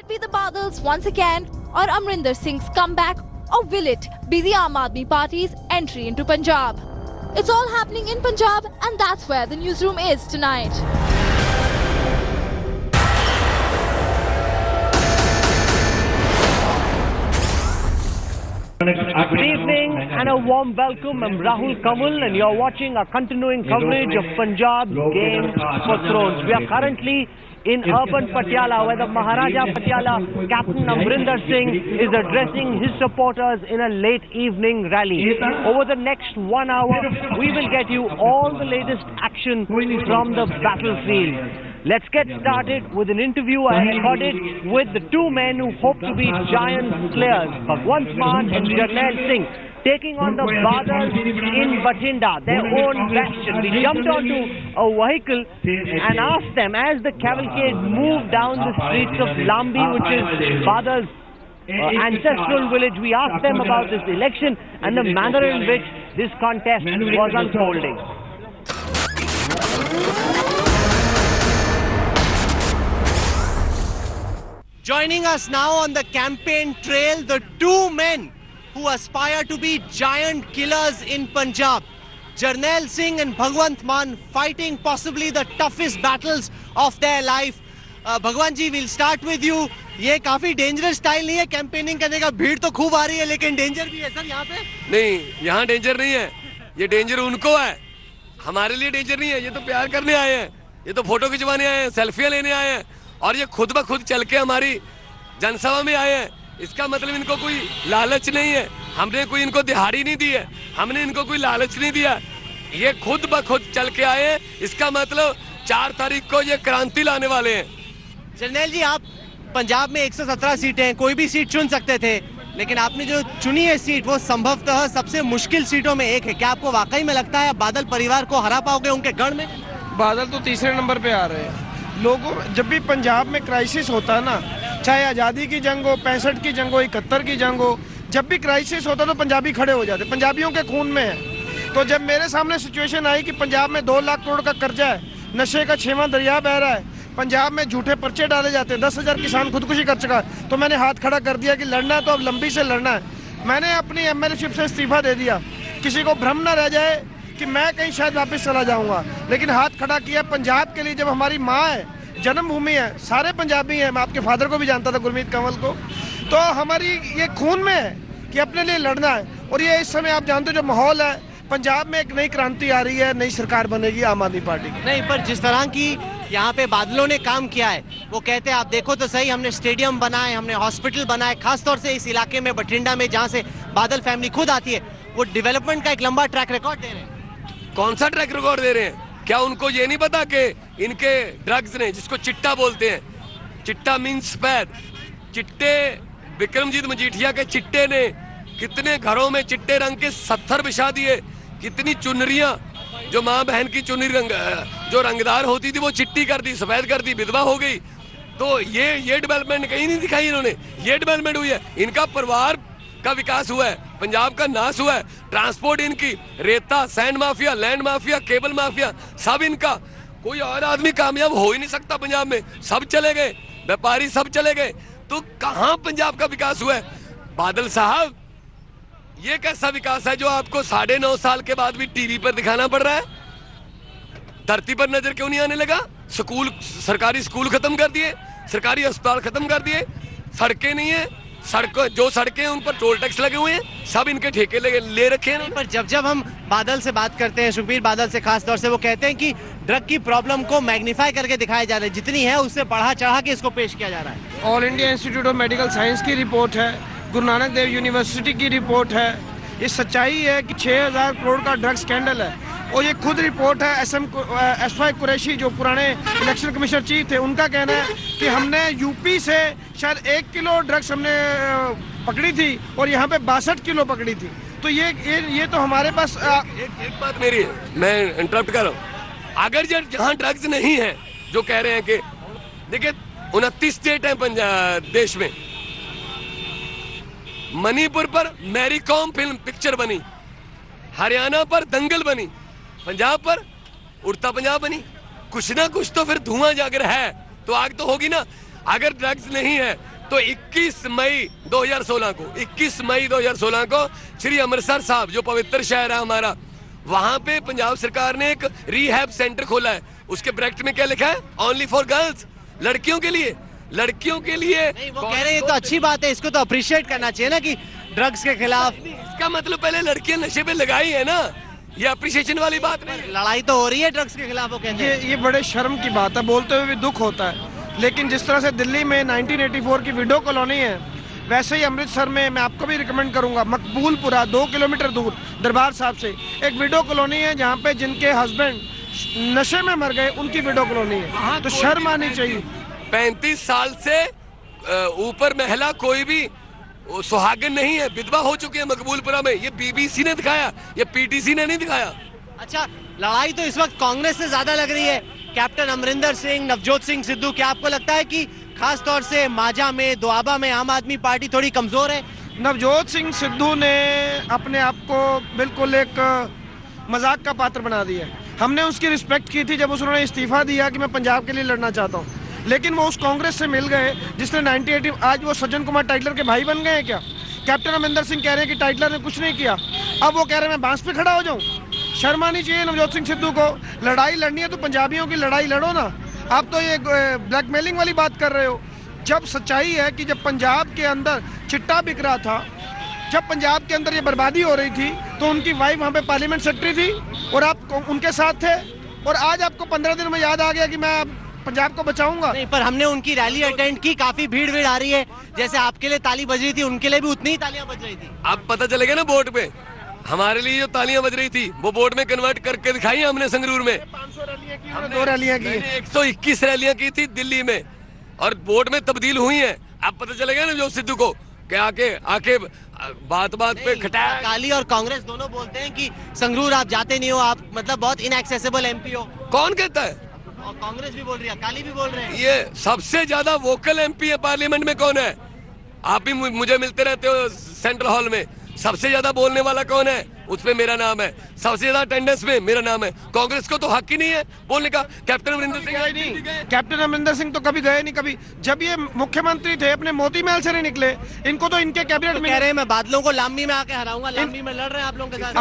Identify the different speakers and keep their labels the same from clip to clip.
Speaker 1: it be the Badals once again or Amrinder Singh's comeback, or will it be the Aam Aadmi Party's entry into Punjab? It's all happening in Punjab, and that's where the newsroom is tonight.
Speaker 2: Good evening and a warm welcome. I'm Rahul Kamal and you're watching our continuing coverage of Punjab Game for Thrones. We are currently in urban Patiala, where the Maharaja Patiala, Captain Amrinder Singh, is addressing his supporters in a late evening rally. Over the next 1 hour, we will get you all the latest action from the battlefield. Let's get started with an interview I recorded with the two men who hope to be giant slayers, Bhagwant Mann and Jarnail Singh, taking on the Badals in Bathinda, their own bastion. We jumped onto a vehicle and asked them, as the cavalcade moved down the streets of Lambi, which is Badals' ancestral village, we asked them about this election and the manner in which this contest was unfolding. Joining us now on the campaign trail, the two men who aspire to be giant killers in Punjab. Jarnail Singh and Bhagwant Mann fighting possibly the toughest battles of their life. Bhagwan ji, we'll start with you. ये काफी dangerous style नहीं है campaigning करने का? भीड़ तो खूब आ रही है लेकिन डेंजर भी है सर यहाँ पे?
Speaker 3: नहीं, यहाँ डेंजर नहीं है, ये डेंजर उनको है, हमारे लिए डेंजर नहीं है। ये तो प्यार करने आए हैं, ये तो फोटो खिंचवाने आए हैं, सेल्फियां लेने आए हैं, और ये खुद ब खुद चल के हमारी जनसभा में आए हैं। इसका मतलब इनको कोई लालच नहीं है, हमने कोई इनको दिहाड़ी नहीं दी है, हमने इनको कोई लालच नहीं दिया, ये खुद ब खुद चल के आए हैं। इसका मतलब 4 तारीख को ये क्रांति लाने वाले हैं।
Speaker 2: जरनैल जी, आप पंजाब में 117 सीटें हैं, कोई भी सीट चुन सकते थे, लेकिन आपने जो चुनी है सीट वो संभवतः सबसे मुश्किल सीटों में एक है। क्या आपको वाकई में लगता है बादल परिवार को हरा पाओगे उनके गढ़ में?
Speaker 4: बादल तो तीसरे नंबर पे आ रहे हैं। लोगों, जब भी पंजाब में क्राइसिस होता है ना, चाहे आज़ादी की जंग हो, 65 की जंग हो, 71 की जंग हो, जब भी क्राइसिस होता तो पंजाबी खड़े हो जाते, पंजाबियों के खून में है। तो जब मेरे सामने सिचुएशन आई कि पंजाब में 2 लाख करोड़ का कर्जा है, नशे का 6वां दरिया बह रहा है, पंजाब में झूठे पर्चे डाले जाते हैं, 10,000 किसान खुदकुशी कर चुका है, तो मैंने हाथ खड़ा कर दिया कि लड़ना है तो अब लंबी से लड़ना है। मैंने अपनी एमएलए-शिप से इस्तीफा दे दिया। किसी को भ्रम न रह जाए कि मैं कहीं शायद वापस चला जाऊंगा, लेकिन हाथ खड़ा किया पंजाब के लिए। जब हमारी माँ है, जन्मभूमि है, सारे पंजाबी हैं, मैं आपके फादर को भी जानता था, गुरमीत कंवल को, तो हमारी ये खून में है कि अपने लिए लड़ना है। और ये इस समय आप जानते हो जो माहौल है पंजाब में, एक नई क्रांति आ रही है, नई सरकार बनेगी आम आदमी पार्टी की।
Speaker 2: नहीं, पर जिस तरह की यहाँ पे बादलों ने काम किया है, वो कहते हैं आप देखो तो सही, हमने स्टेडियम बनाए, हमने हॉस्पिटल बनाए, खासतौर से इस इलाके में बठिंडा में जहाँ से बादल फैमिली खुद आती है, वो डेवलपमेंट का एक लंबा ट्रैक रिकॉर्ड दे रहे हैं।
Speaker 3: कौन सा ट्रैक रिकॉर्ड दे रहे हैं? क्या उनको ये नहीं पता कि इनके ड्रग्स ने, जिसको चिट्टा बोलते हैं, चिट्टा मीन्स स्पैद, चिट्टे, विक्रमजीत मजीठिया के चिट्टे ने कितने घरों में चिट्टे रंग के 70 बिछा दिए, कितनी चुनरियां, जो माँ बहन की चुनरी जो रंगदार होती थी वो चिट्टी कर दी, सफेद कर दी, विधवा हो गई। तो ये डेवलपमेंट कहीं नहीं दिखाई इन्होंने। ये डेवलपमेंट हुई है, इनका परिवार का विकास हुआ है, पंजाब का नाश हुआ है, ट्रांसपोर्ट इनकी, रेता, sand mafia, land mafia, cable mafia, सब इनका। कोई और आदमी कामयाब हो ही नहीं सकता पंजाब में, सब चले गए, व्यापारी सब चले गए, तो कहां पंजाब का विकास हुआ है? बादल साहब, ये कैसा विकास है जो आपको 9.5 साल के बाद भी टीवी पर दिखाना पड़ रहा है? धरती पर नजर क्यों नहीं आने लगा? स्कूल, सरकारी स्कूल खत्म कर दिए, सरकारी अस्पताल खत्म कर दिए, सड़कें नहीं है, जो सड़कें उन पर टोल टैक्स लगे हुए हैं, सब इनके ठेके ले रखे हैं।
Speaker 2: पर जब हम बादल से बात करते हैं, सुखबीर बादल से खास तौर से, वो कहते हैं कि ड्रग की प्रॉब्लम को मैग्नीफाई करके दिखाया जा रहा है, जितनी है उससे बढ़ा चढ़ा के इसको पेश किया जा रहा है।
Speaker 4: All India institute of medical science की रिपोर्ट है, गुरु नानक देव यूनिवर्सिटी की रिपोर्ट है। ये सच्चाई है कि 6,000 करोड़ का ड्रग स्कैंडल है, और ये खुद रिपोर्ट है एस.वाई. कुरैशी, जो पुराने इलेक्शन कमिश्नर चीफ थे, उनका कहना है कि हमने यूपी से शायद 1 किलो ड्रग्स हमने पकड़ी थी और यहाँ पे 62 किलो पकड़ी थी। तो ये तो हमारे पास
Speaker 3: एक बात मेरी है, मैं इंटरप्ट कर रहा हूँ। अगर जहाँ ड्रग्स नहीं है, जो कह रहे हैं कि देखिए 29 स्टेट है पंजाब देश में, मणिपुर पर मैरी कॉम फिल्म पिक्चर बनी, हरियाणा पर दंगल बनी, पंजाब पर उड़ता पंजाब बनी। कुछ ना कुछ तो फिर धुआं जागर है, तो आग तो होगी ना। अगर ड्रग्स नहीं है तो 21 मई 2016 को श्री अमृतसर साहब जो पवित्र शहर है हमारा, वहां पे पंजाब सरकार ने एक रिहैब सेंटर खोला है। उसके ब्रैकेट में क्या लिखा है? ओनली फॉर गर्ल्स, लड़कियों के लिए।
Speaker 5: नहीं, वो कह रहे हैं ये तो अच्छी बात है, इसको तो अप्रिशिएट करना चाहिए ना कि ड्रग्स के खिलाफ।
Speaker 3: इसका मतलब पहले लड़कियां नशे पे लगाई है ना, ये अप्रिशिएशन वाली बात नहीं।
Speaker 5: लड़ाई तो हो रही है ड्रग्स के खिलाफ, वो कहते हैं।
Speaker 4: ये बड़े शर्म की बात है, बोलते हुए भी दुख होता है। लेकिन जिस तरह से दिल्ली में 1984 की विडो कॉलोनी है, वैसे ही अमृतसर में मैं आपको भी रिकमेंड करूंगा, मकबूलपुरा 2 किलोमीटर दूर दरबार साहब से एक विडो कॉलोनी है, जहाँ पे जिनके हस्बैंड नशे में मर गए उनकी विडो कॉलोनी है। तो शर्म आनी चाहिए।
Speaker 3: 35 साल से ऊपर महिला कोई भी सुहागिन नहीं है, विधवा हो चुकी है मकबूलपुरा में। ये बीबीसी ने दिखाया, ये पीटीसी ने नहीं दिखाया।
Speaker 5: अच्छा, लड़ाई तो इस वक्त कांग्रेस से ज्यादा लग रही है। कैप्टन अमरिंदर सिंह, नवजोत सिंह सिद्धू, क्या आपको लगता है कि खास तौर से माजा में, दोआबा में आम आदमी पार्टी थोड़ी कमजोर है?
Speaker 4: नवजोत सिंह सिद्धू ने अपने आप को बिल्कुल एक मजाक का पात्र बना दिया। हमने उसकी रिस्पेक्ट की थी जब उसने इस्तीफा दिया कि मैं पंजाब के लिए लड़ना चाहता हूँ, लेकिन वो उस कांग्रेस से मिल गए जिसने 98 आज वो सज्जन कुमार टाइटलर के भाई बन गए हैं क्या? कैप्टन अमरिंदर सिंह कह रहे हैं कि टाइटलर ने कुछ नहीं किया, अब वो कह रहे हैं मैं बांस पे खड़ा हो जाऊं। शर्म आनी चाहिए नवजोत सिंह सिद्धू को। लड़ाई लड़नी है तो पंजाबियों की लड़ाई लड़ो ना। आप तो ये ब्लैकमेलिंग वाली बात कर रहे हो। जब सच्चाई है कि जब पंजाब के अंदर चिट्टा बिक रहा था, जब पंजाब के अंदर ये बर्बादी हो रही थी, तो उनकी वाइफ वहाँ पे पार्लियामेंट सेक्रेटरी थी और आप उनके साथ थे, और आज आपको 15 दिन में याद आ गया कि मैं पंजाब को बचाऊंगा।
Speaker 5: नहीं, पर हमने उनकी रैली अटेंड की, काफी भीड़ आ रही है। जैसे आपके लिए ताली बज रही थी, उनके लिए भी उतनी ही तालियां बज रही थी।
Speaker 3: अब पता चलेगा ना बोर्ड पे, हमारे लिए जो तालियां बज रही थी वो बोर्ड में कन्वर्ट करके दिखाई हमने संगरूर में।
Speaker 4: 500 रैलियां की, हमने 2 रैलियां की,
Speaker 3: 121 रैलियां की थी दिल्ली में, और बोर्ड में तब्दील हुई है। अब पता चलेगा ना जो सिद्धू को कि आके बात पे खटाया।
Speaker 5: अकाली और कांग्रेस दोनों बोलते हैं कि संगरूर आप जाते नहीं हो, आप मतलब बहुत इनएक्सेसिबल एमपी हो।
Speaker 3: कौन कहता है?
Speaker 5: और कांग्रेस भी बोल रही है, अकाली भी बोल रहे हैं।
Speaker 3: ये सबसे ज्यादा वोकल एमपी है पार्लियामेंट में कौन है? आप भी मुझे मिलते रहते हो सेंट्रल हॉल में। सबसे ज्यादा बोलने वाला कौन है? उसमें मेरा नाम है। सबसे ज्यादा अटेंडेंस में मेरा नाम है। कांग्रेस को तो हक ही नहीं है बोलने का। कैप्टन अमरिंदर सिंह
Speaker 4: कैप्टन अमरिंदर सिंह तो कभी गए नहीं। कभी जब ये मुख्यमंत्री थे अपने मोती महल से नहीं निकले। इनको तो इनके कैबिनेट में
Speaker 5: कह रहे हैं मैं बादलों को लाम्बी में आके हराऊंगा। लाम्बी में लड़ रहे हैं आप लोगों के साथ।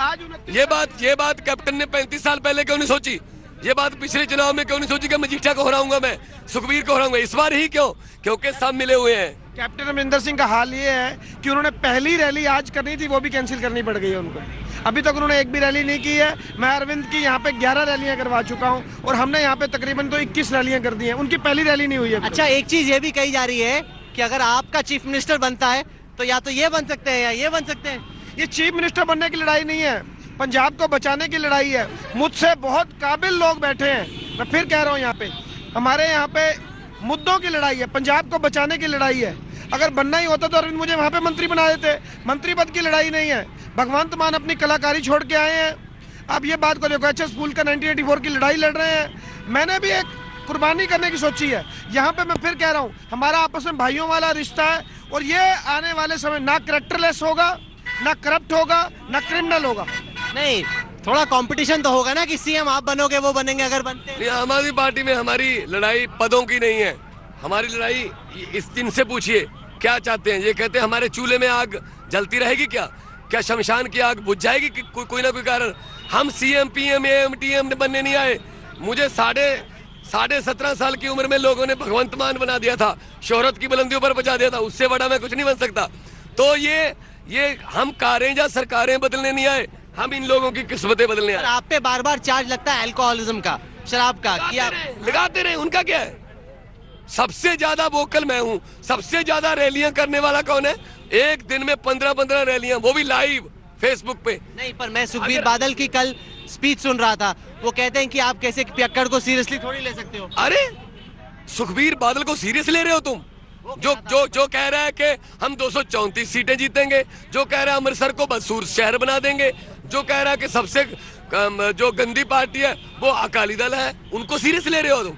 Speaker 4: आज
Speaker 3: ये बात कैप्टन ने 35 साल पहले क्यों नहीं सोची? ये बात पिछले चुनाव में क्यों नहीं सोची कि मजीठा को हराऊंगा, मैं सुखबीर को हराऊंगा? इस बार ही क्यों? क्योंकि सब मिले हुए हैं।
Speaker 4: कैप्टन अमरिंदर सिंह का हाल ये है कि उन्होंने पहली रैली आज करनी थी, वो भी कैंसिल करनी पड़ गई है उनको। अभी तक उन्होंने एक भी रैली नहीं की है। मैं अरविंद की यहाँ पे 11 रैलियां करवा चुका हूँ, और हमने यहाँ पे तकरीबन तो 21 रैलियां कर दी हैं। उनकी पहली रैली नहीं हुई है।
Speaker 5: अच्छा, एक चीज ये भी कही जा रही है कि अगर आपका चीफ मिनिस्टर बनता है तो या तो ये बन सकते हैं या ये बन सकते हैं।
Speaker 4: ये चीफ मिनिस्टर बनने की लड़ाई नहीं है, पंजाब को बचाने की लड़ाई है। मुझसे बहुत काबिल लोग बैठे हैं, मैं फिर कह रहा हूँ, यहाँ पे हमारे यहाँ पे मुद्दों की लड़ाई है, पंजाब को बचाने की लड़ाई है। अगर बनना ही होता तो अरविंद मुझे वहाँ पे मंत्री बना देते। मंत्री पद की लड़ाई नहीं है। भगवंत मान अपनी कलाकारी छोड़ के आए हैं। आप ये बात को देखो, एचएस स्कूल का 1984 की लड़ाई लड़ रहे हैं। मैंने भी एक कुर्बानी करने की सोची है। यहाँ पे मैं फिर कह रहा हूँ, हमारा आपस में भाइयों वाला रिश्ता है, और ये आने वाले समय ना कैरेक्टरलेस होगा, ना करप्ट होगा, ना क्रिमिनल होगा।
Speaker 5: नहीं, थोड़ा कंपटीशन तो होगा ना कि सीएम आप बनोगे वो बनेंगे अगर बनते हैं।
Speaker 3: आम आदमी पार्टी में हमारी लड़ाई पदों की नहीं है। हमारी लड़ाई इस दिन से पूछिए क्या चाहते हैं। ये कहते हैं हमारे चूल्हे में आग जलती रहेगी क्या शमशान की आग बुझ जाएगी कि कोई ना कोई कारण? हम सीएम पीएम एएम टीएम बनने नहीं आए। मुझे साढ़े 17 साल की उम्र में लोगों ने भगवंत मान बना दिया था, शोहरत की बुलंदियों पर पहुंचा दिया था। उससे बड़ा मैं कुछ नहीं बन सकता। तो ये हम कारें या सरकारें बदलने नहीं आए, हम इन लोगों की किस्मतें बदलने आए।
Speaker 5: आप पे बार बार चार्ज लगता है अल्कोहलिज्म का, शराब का, कि आप
Speaker 3: लगाते रहे। उनका क्या है? सबसे ज्यादा वोकल मैं हूँ। सबसे ज्यादा रैलियां करने वाला कौन है? एक दिन में 15 रैलियां, वो भी लाइव फेसबुक पे।
Speaker 5: नहीं, पर मैं सुखबीर बादल की कल स्पीच सुन रहा था। वो कहते हैं कि आप कैसे पियक्कड़ को सीरियसली थोड़ी ले सकते हो।
Speaker 3: अरे सुखबीर बादल को सीरियस ले रहे हो तुम? जो कह रहा है कि हम 234 सीटें जीतेंगे, जो कह रहा है अमृतसर को बदसूर शहर बना देंगे, जो कह रहा है कि सबसे जो गंदी पार्टी है वो अकाली दल है, उनको सीरियस ले रहे हो तुम?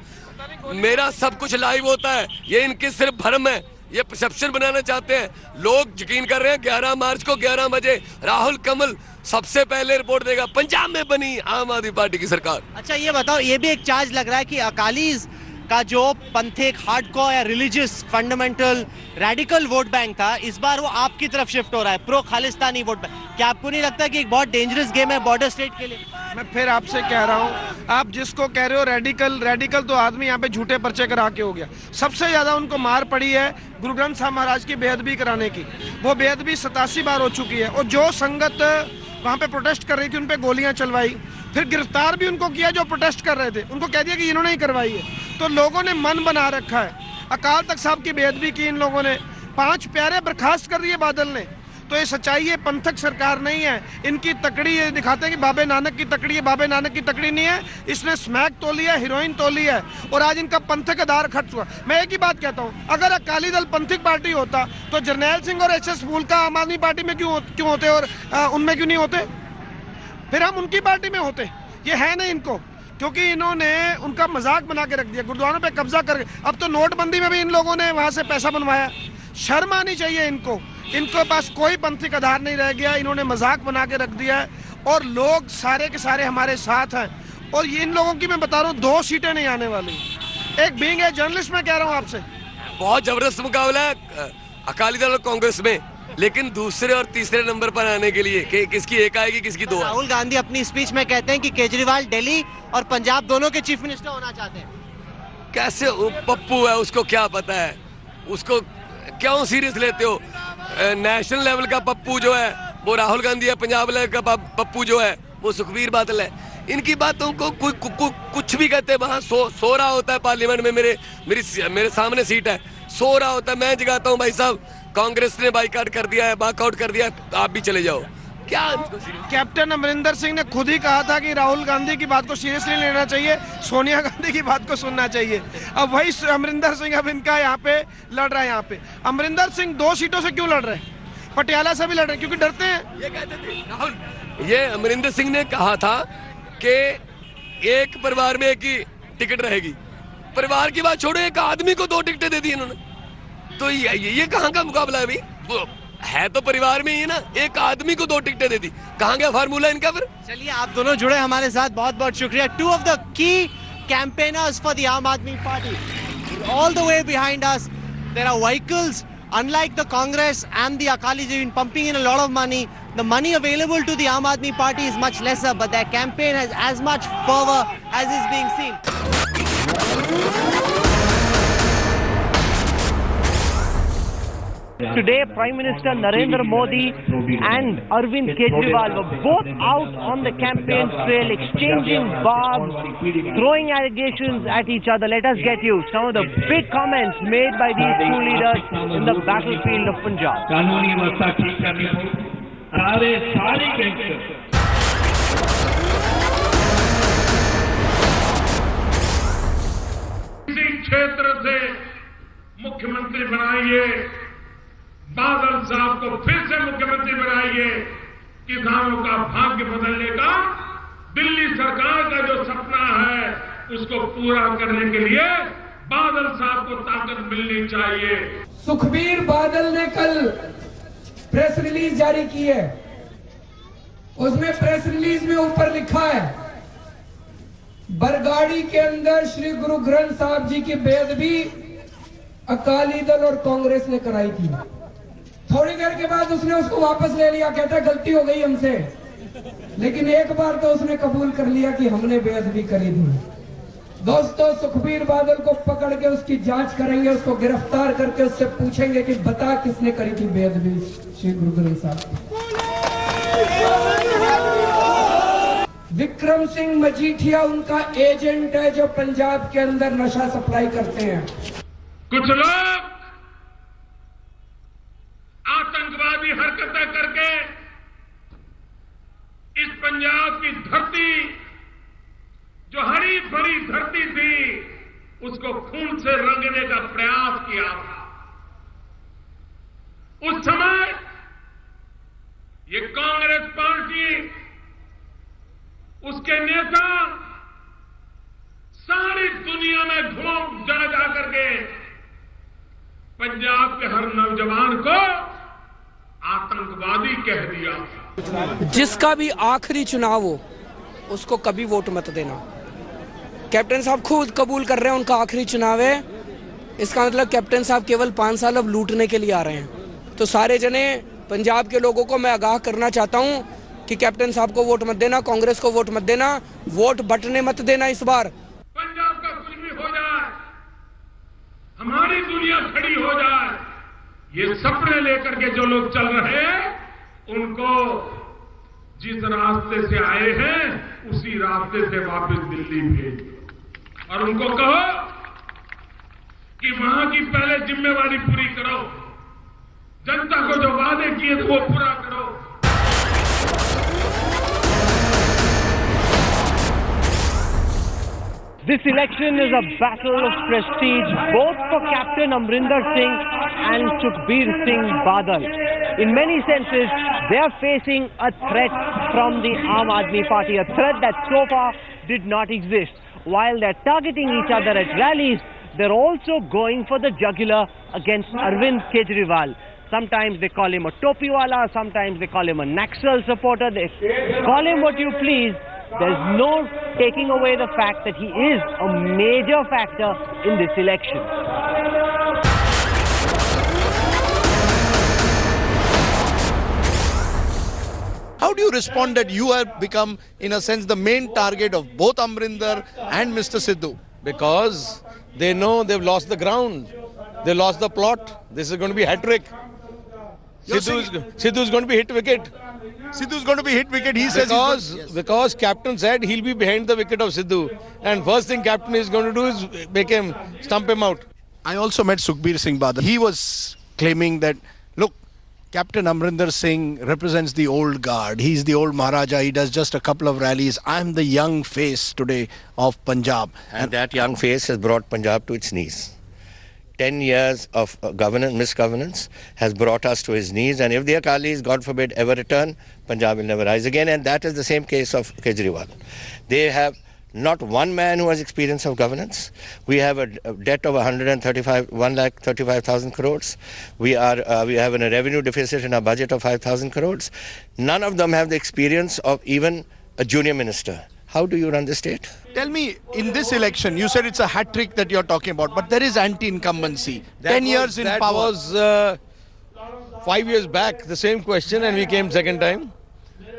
Speaker 3: मेरा सब कुछ लाइव होता है। ये इनके सिर्फ भ्रम है, ये परसेप्शन बनाना चाहते हैं। लोग यकीन कर रहे हैं 11 मार्च को 11 बजे राहुल कमल सबसे पहले रिपोर्ट देगा, पंजाब में बनी आम आदमी पार्टी की सरकार।
Speaker 5: अच्छा, ये बताओ, ये भी एक चार्ज लग रहा है कि अकालीज का जो पंथिक हार्डकोर या religious fundamental radical vote bank था, इस बार वो आपकी तरफ शिफ्ट हो रहा है, प्रो खालिस्तानी वोट बैंक। क्या आपको नहीं लगता कि एक बहुत डेंजरस गेम है बॉर्डर स्टेट के लिए?
Speaker 4: मैं फिर आपसे कह रहा हूँ, आप जिसको कह रहे हो रेडिकल तो आदमी यहाँ पे झूठे पर्चे करा के हो गया। सबसे ज्यादा उनको मार पड़ी है गुरु ग्रंथ साहब महाराज की बेअदबी कराने की। वो बेअदबी 87 बार हो चुकी है, और जो संगत वहाँ पे प्रोटेस्ट कर रही थी उन पे गोलियां चलवाई, फिर गिरफ्तार भी उनको किया जो प्रोटेस्ट कर रहे थे, उनको कह दिया कि इन्होंने ही करवाई है। तो लोगों ने मन बना रखा है। अकाल तख्त साहब की बेअदबी की इन लोगों ने, 5 प्यारे बर्खास्त कर दिए बादल ने। तो ये सच्चाई है, पंथक सरकार नहीं है इनकी। तकड़ी ये दिखाते हैं कि बाबे नानक की तकड़ी है, बाबे नानक की तकड़ी नहीं है। इसने स्मैक तोली है, हीरोइन तोली है, और आज इनका पंथक आधार खर्च हुआ। मैं एक ही बात कहता हूँ, अगर अकाली दल पंथिक पार्टी होता तो जरनैल सिंह और एच.एस. फूलका आम आदमी पार्टी में क्यों होते और उनमें क्यों नहीं होते? फिर हम उनकी पार्टी में होते। ये है नहीं इनको, क्योंकि इन्होंने उनका मजाक बना के रख दिया, गुरुद्वारों पे कब्जा कर। अब तो नोटबंदी में भी इन लोगों ने वहां से पैसा बनवाया। शर्म आनी चाहिए इनको। इनके पास कोई पंथिक आधार नहीं रह गया, इन्होंने मजाक बना के रख दिया है, और लोग सारे के सारे हमारे साथ हैं। और ये इन लोगों की मैं बता रहा हूँ 2 सीटें नहीं आने वाली। एक बीइंग ए जर्नलिस्ट मैं कह रहा हूँ आपसे,
Speaker 3: बहुत जबरदस्त मुकाबला है अकाली दल और कांग्रेस में, लेकिन दूसरे और तीसरे नंबर पर आने के लिए कि किसकी एक आएगी किसकी 2 आएगी।
Speaker 5: राहुल गांधी अपनी स्पीच में कहते हैं कि केजरीवाल दिल्ली और पंजाब दोनों के चीफ मिनिस्टर होना चाहते हैं।
Speaker 3: कैसे वो पप्पू है, उसको क्या पता है? उसको क्यों सीरियस लेते हो? नेशनल लेवल का पप्पू जो है वो राहुल गांधी है, पंजाब लेवल का पप्पू जो है वो सुखबीर बादल है। इनकी बातों को कुछ भी कहते हैं। वहाँ सो रहा होता है पार्लियामेंट में, मेरे सामने सीट है, सो रहा होता है, मैं जगाता हूँ भाई साहब कांग्रेस ने बाइकआउट कर दिया है, वॉकआउट कर दिया है, आप भी चले जाओ। क्या
Speaker 4: कैप्टन अमरिंदर सिंह ने खुद ही कहा था कि राहुल गांधी की बात को सीरियसली लेना चाहिए, सोनिया गांधी की बात को सुनना चाहिए। अब वही अमरिंदर सिंह अब इनका यहाँ पे लड़ रहा है। यहाँ पे अमरिंदर सिंह 2 सीटों से क्यों लड़ रहे हैं? पटियाला से भी लड़ रहे हैं क्योंकि डरते हैं।
Speaker 3: ये कहते थे राहुल, ये अमरिंदर सिंह ने कहा था कि एक परिवार में एक ही टिकट रहेगी। परिवार की बात छोड़ो, एक आदमी को 2 टिकटें दे दी इन्होंने। तो ये कहाँ का मुकाबला है भाई? है तो परिवार में ही ना, एक आदमी को 2 टिकटें दे दी। कहाँ गया फार्मूला इनका फिर?
Speaker 5: चलिए, आप दोनों जुड़े हमारे साथ, बहुत बहुत शुक्रिया। 2 of the key campaigners for the Aam Aadmi Party, all the way behind us. There are vehicles, unlike the Congress and the Akalis, they've been pumping in a lot of money. The money available to the Aam Aadmi Party is much lesser, but their campaign has as much fervor as is being seen.
Speaker 2: Today, Prime Minister Narendra Modi and Arvind Kejriwal were both out on the campaign trail, exchanging barbs, throwing allegations at each other. Let us get you some of the big comments made by these 2 leaders in the battlefield of Punjab.
Speaker 6: कानूनी व्यवस्था ठीक करनी हो, सारे gangster
Speaker 7: किसी क्षेत्र से मुख्यमंत्री बनाइए, बादल साहब को फिर से मुख्यमंत्री बनाइए। किसानों का भाग्य बदलने का दिल्ली सरकार का जो सपना है उसको पूरा करने के लिए बादल साहब को ताकत मिलनी चाहिए।
Speaker 8: सुखबीर बादल ने कल प्रेस रिलीज जारी की है। उसमें प्रेस रिलीज में ऊपर लिखा है, बरगाड़ी के अंदर श्री गुरु ग्रंथ साहब जी की बेअदबी अकाली दल और कांग्रेस ने कराई थी। थोड़ी देर के बाद उसने उसको वापस ले लिया, कहता है गलती हो गई हमसे। लेकिन एक बार तो उसने कबूल कर लिया कि हमने बेअदबी करी थी। दोस्तों, सुखबीर बादल को पकड़ के उसकी जांच करेंगे, उसको गिरफ्तार करके उससे पूछेंगे कि बता किसने करी थी बेअदबी श्री गुरु ग्रंथ साहब। विक्रम सिंह मजीठिया उनका एजेंट है जो पंजाब के अंदर नशा सप्लाई करते हैं।
Speaker 7: कुछ लोग आतंकवादी हरकतें करके इस पंजाब की धरती, जो हरी भरी धरती थी, उसको खून से रंगने का प्रयास किया था। उस समय ये कांग्रेस पार्टी, उसके नेता सारी दुनिया में घूम जा करके पंजाब के हर नौजवान को आतंकवादी कह दिया।
Speaker 9: जिसका भी आखिरी चुनाव हो उसको कभी वोट मत देना। कैप्टन साहब खुद कबूल कर रहे हैं उनका आखिरी चुनाव है। इसका मतलब कैप्टन साहब केवल 5 साल अब लूटने के लिए आ रहे हैं। तो सारे जने पंजाब के लोगों को मैं आगाह करना चाहता हूं कि कैप्टन साहब को वोट मत देना, कांग्रेस को वोट मत देना, वोट बटने मत देना इस बार।
Speaker 7: पंजाब का कुछ भी हो जाए, हमारी दुनिया खड़ी हो जाए, ये सपने लेकर के जो लोग चल रहे हैं उनको जिस रास्ते से आए हैं उसी रास्ते से वापस दिल्ली भेज और उनको कहो कि वहां की पहले जिम्मेवारी पूरी करो, जनता को जो वादे किए थे वो पूरा करो।
Speaker 2: This election is a battle of prestige both for Captain Amrinder Singh and Sukhbir Singh Badal. In many senses, they are facing a threat from the Aam Aadmi Party, a threat that so far did not exist. While they're targeting each other at rallies, they're also going for the jugular against Arvind Kejriwal. Sometimes they call him a topiwala, sometimes they call him a Naxal supporter, they call him what you please. There's no taking away the fact that he is a major factor in this election.
Speaker 10: How do you respond that you have become, in a sense, the main target of both Amrinder and Mr. Sidhu?
Speaker 11: Because they know they've lost the ground. They lost the plot. This is going to be hat-trick. Sidhu is going to be hit wicket.
Speaker 10: Sidhu is going to be hit wicket. He says
Speaker 11: because captain said he'll be behind the wicket of Sidhu, and first thing captain is going to do is stump him out.
Speaker 10: I also met Sukhbir Singh Badal. He was claiming that, look, Captain Amrinder Singh represents the old guard. He's the old Maharaja. He does just a couple of rallies. I'm the young face today of Punjab.
Speaker 12: And that young face has brought Punjab to its knees. 10 years of misgovernance has brought us to his knees, and if the Akalis, God forbid, ever return, Punjab will never rise again, and that is the same case of Kejriwal. They have not one man who has experience of governance. We have a debt of 1,35,000 crores. We have a revenue deficit in our budget of 5,000 crores. None of them have the experience of even a junior minister. How do you run the state?
Speaker 10: Tell me, in this election, you said it's a hat trick that you're talking about, but there is anti-incumbency. 10 years in power.
Speaker 11: That was 5 years back, the same question, and we came second time.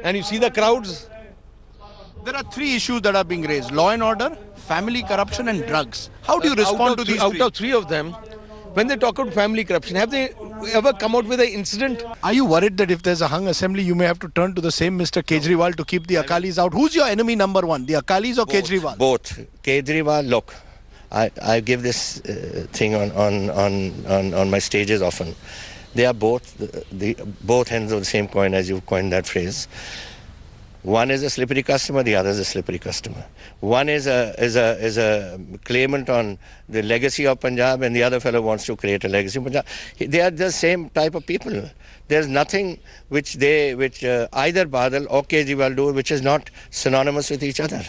Speaker 11: And you see the crowds.
Speaker 10: There are 3 issues that are being raised: law and order, family corruption, and drugs. How do you respond to these
Speaker 11: Out of 3 of them, when they talk about family corruption, have they ever come out with an incident?
Speaker 10: Are you worried that if there's a hung assembly, you may have to turn to the same Mr. Kejriwal to keep the Akalis out? Who's your enemy number 1, the Akalis or Kejriwal?
Speaker 12: Both. Kejriwal, look, I give this thing on my stages often. They are both both ends of the same coin, as you coined that phrase. One is a slippery customer, the other is a slippery customer. One is a claimant on the legacy of Punjab, and the other fellow wants to create a legacy of Punjab. They are the same type of people. There's nothing which either Badal or Kejriwal do which is not synonymous with each other.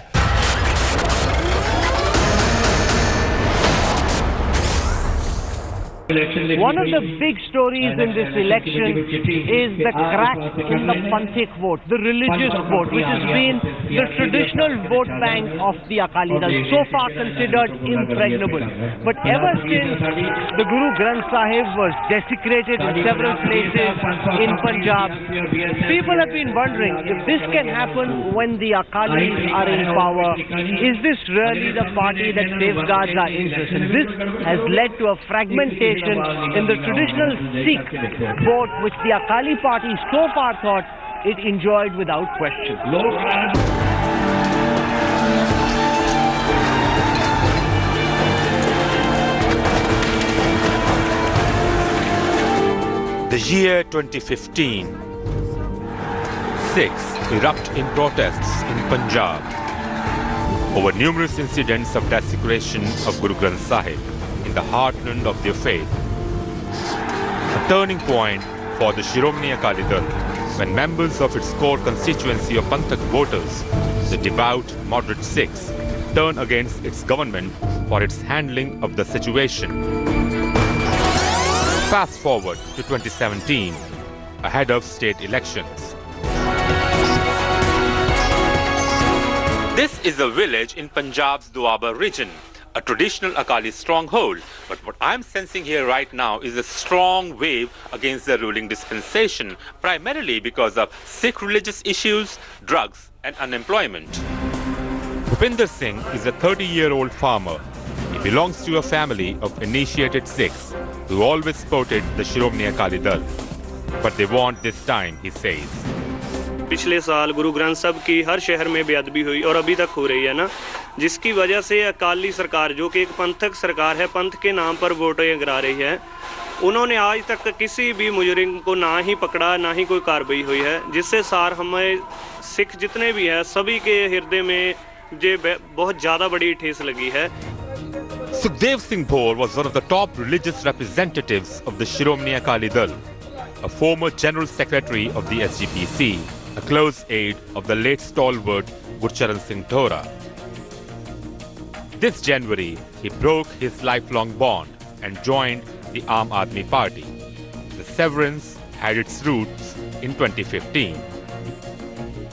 Speaker 2: One of the big stories in this election is the crack in the Panthik vote, the religious vote, which has been the traditional vote bank of the Akali Dal, so far considered impregnable. But ever since the Guru Granth Sahib was desecrated in several places in Punjab, people have been wondering if this can happen when the Akalis are in power. Is this really the party that safeguards our interests? And this has led to a fragmentation in the traditional Sikh vote, which the Akali party so far thought it enjoyed without question.
Speaker 13: The year 2015. Sikhs erupt in protests in Punjab over numerous incidents of desecration of Guru Granth Sahib in the heartland of their faith. A turning point for the Shiromani Akali Dal when members of its core constituency of Panthak voters, the devout moderate Sikhs, turn against its government for its handling of the situation. Fast forward to 2017, ahead of state elections. This is a village in Punjab's Doaba region, a traditional Akali stronghold. But what I'm sensing here right now is a strong wave against the ruling dispensation, primarily because of Sikh religious issues, drugs and unemployment. Bhupinder Singh is a 30-year-old farmer. He belongs to a family of initiated Sikhs who always supported the Shiromani Akali Dal. But they want this time, he says.
Speaker 14: पिछले साल गुरु ग्रंथ साहब की हर शहर में बेअदबी हुई और अभी तक हो रही है ना, जिसकी वजह से अकाली सरकार जो कि एक पंथक सरकार है, पंथ के नाम पर वोटें गिरा रही है, उन्होंने आज तक किसी भी मुजरिम को ना ही पकड़ा ना ही कोई कार्रवाई हुई है, जिससे सार हमें सिख जितने भी हैं सभी के हृदय में ये बहुत ज़्यादा बड़ी ठेस लगी है.
Speaker 13: Sukhdev Singh Bhor was one of the top religious representatives of the Shiromani Akali Dal, a former general secretary of the SGPC, a close aide of the late stalwart Gurcharan Singh Thora. This January, he broke his lifelong bond and joined the Aam Aadmi Party. The severance had its roots in 2015.